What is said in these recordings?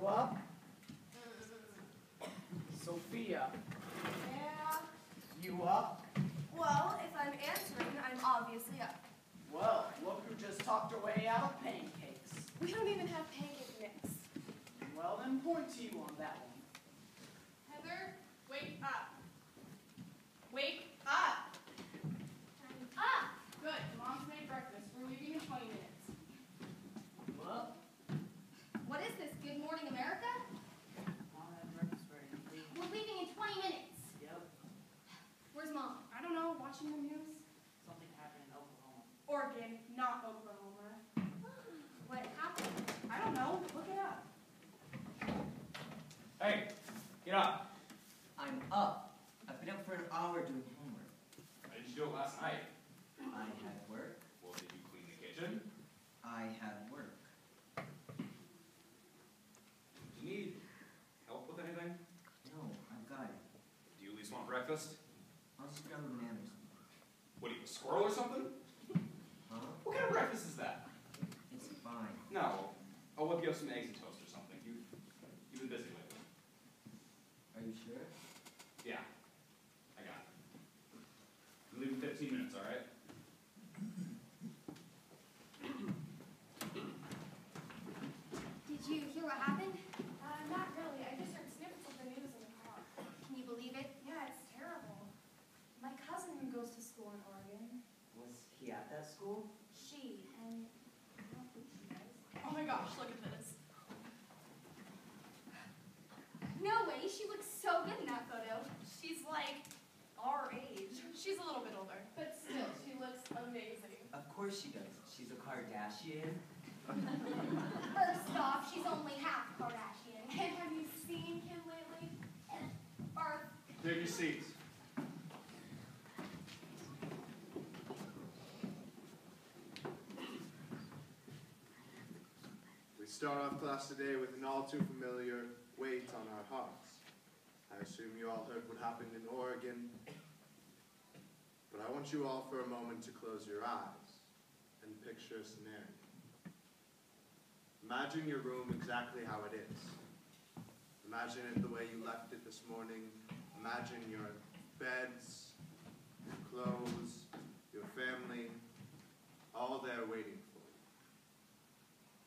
You up? Sophia. Yeah. You up? Well, if I'm answering, I'm obviously up. Well, look who just talked her way out of pancakes. We don't even have pancake mix. Well, then point to you on that one. Heather, wake up. Wake up. I'm up. Good. Mom's made breakfast. We're leaving in 20 minutes. Well, What is this, Good Morning America? Mom had breakfast ready. We're leaving in 20 minutes. Yep. Where's Mom? I don't know. Watching the news? Something happened in Oklahoma. Oregon, not Oklahoma. What happened? I don't know. Look it up. Hey, get up. I'm up. I've been up for an hour doing homework. Why did you do it last night? I had work. Well, did you clean the kitchen? I had work. Do you need help with anything? No, I've got it. Do you at least want breakfast? I'll just grab a banana or something. What are you, a squirrel or something? Huh? What kind of breakfast is that? It's fine. No, I'll whip you up some eggs and toast or something. You've been busy lately. Are you sure? Yeah, I got it. I'm leaving 15 minutes, all right? Did you hear what happened? Not really. I just heard snippets of the news in the car. Can you believe it? Yeah, it's terrible. My cousin goes to school in Oregon. Was he at that school? She, and I don't think she does. Oh my gosh, look at this. No way, she looks so good in that photo. She's like our age. She's a little bit older, but still, she looks amazing. Of course she does. She's a Kardashian. First off, she's only half Kardashian. And have you seen Kim lately? Or Take your seats. We start off class today with an all too familiar weight on our hearts. I assume you all heard what happened in Oregon, but I want you all for a moment to close your eyes and picture a scenario. Imagine your room exactly how it is. Imagine it the way you left it this morning. Imagine your beds, your clothes, your family, all there waiting for you.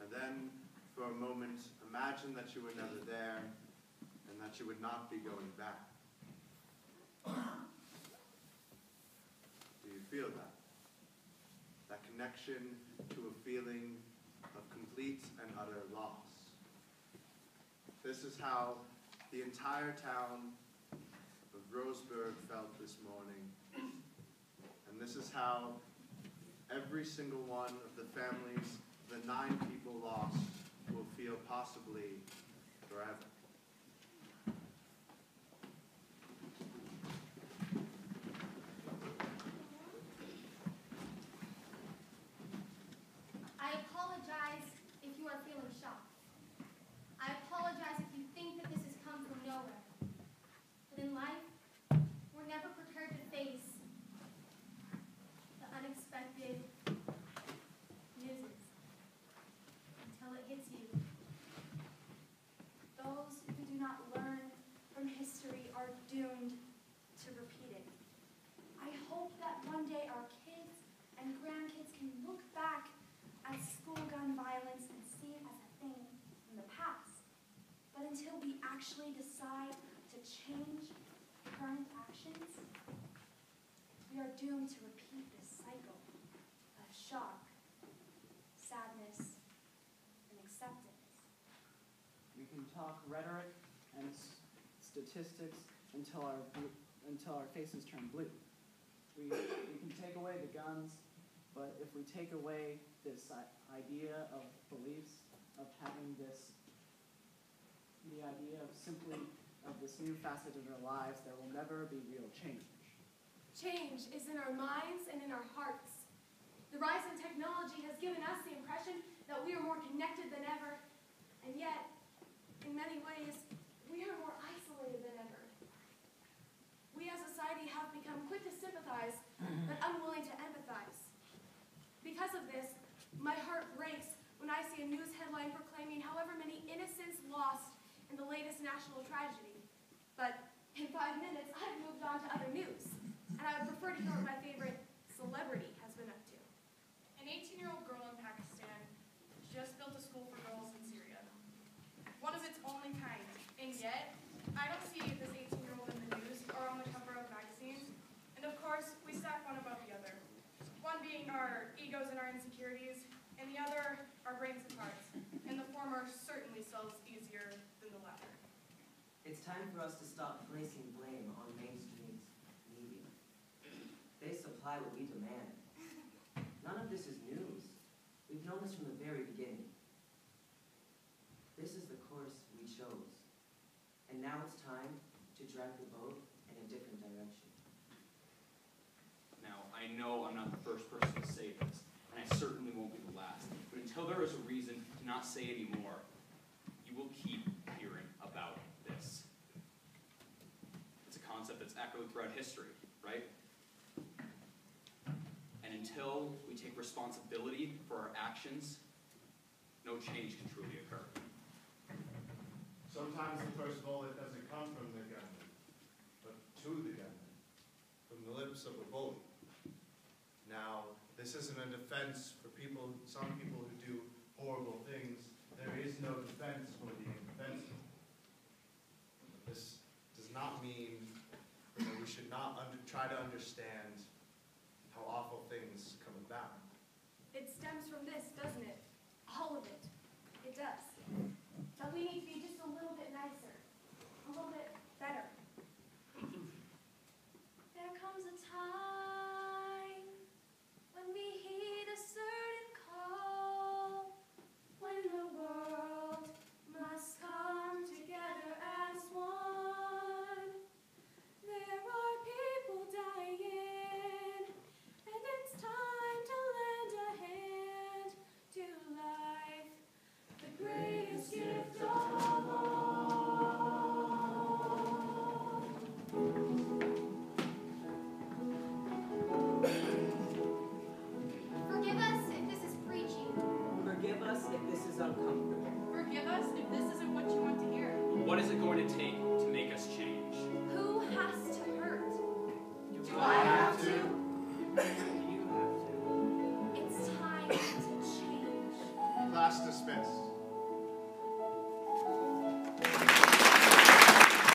And then, for a moment, imagine that you were never there and that you would not be going back. Do you feel that? That connection to a feeling of complete and utter loss. This is how the entire town of Roseburg felt this morning. And this is how every single one of the families, the 9 people lost, will feel possibly forever. I apologize if you are feeling shocked. I apologize if you think that this has come from nowhere. But in life, we're never prepared to face the unexpected news until it hits you. Those who do not learn from history are doomed to repeat it. I hope that one day our kids and grandkids can look back at school gun violence and see it as a thing from the past. But until we actually decide to change current actions, we are doomed to repeat this cycle of shock, sadness, and acceptance. We can talk rhetoric and statistics until our faces turn blue. We can take away the guns, but if we take away this idea of beliefs, of having the idea of simply of this new facet in our lives, there will never be real change. Change is in our minds and in our hearts. The rise in technology has given us the impression that we are more connected than ever, and yet, in many ways, we are more isolated than ever. We as a society have become quick to sympathize, but unwilling to empathize. Because of this, my heart breaks when I see a news headline proclaiming how however many innocents lost in the latest national tragedy. But in 5 minutes, I've moved on to other news, and I would prefer to hear what my favorite celebrity has been up to. An 18-year-old girl in Pakistan just built a school for girls in Syria. One of its only kind. And yet, I don't see this 18-year-old in the news or on the cover of magazines. And of course, we stack one above the other. One being our egos and our insecurities, and the other our brains and hearts. And the former certainly sells easier than the latter. It's time for us to stop placing blame on mainstream media. They supply what we demand. None of this is news. We've known this from the very beginning. This is the course we chose. And now it's time to drag the boat in a different direction. Now, I know I'm not the first person to say this, and I certainly won't be the last, but until there is a reason to not say anymore, you will keep hearing about this. It's a concept that's echoed throughout history, right? And until we take responsibility for our actions, no change can truly occur. Sometimes the first bullet doesn't come from the gunman, but to the gunman, from the lips of a bully. Now, this isn't a defense for some people who do horrible things. There is no defense for the indefensible. This does not mean that we should not try to understand how awful things come about. It stems from this, doesn't it? All of it. It does. But we need to be just a little bit nicer, a little bit better. There comes a time when we heed a certain call, when the world must come together as one. There are people dying, and it's time to lend a hand to life, the greatest gift of all. Forgive us if this is preaching. Forgive us if this is uncomfortable. Forgive us if this isn't what you want to hear. What is it going to take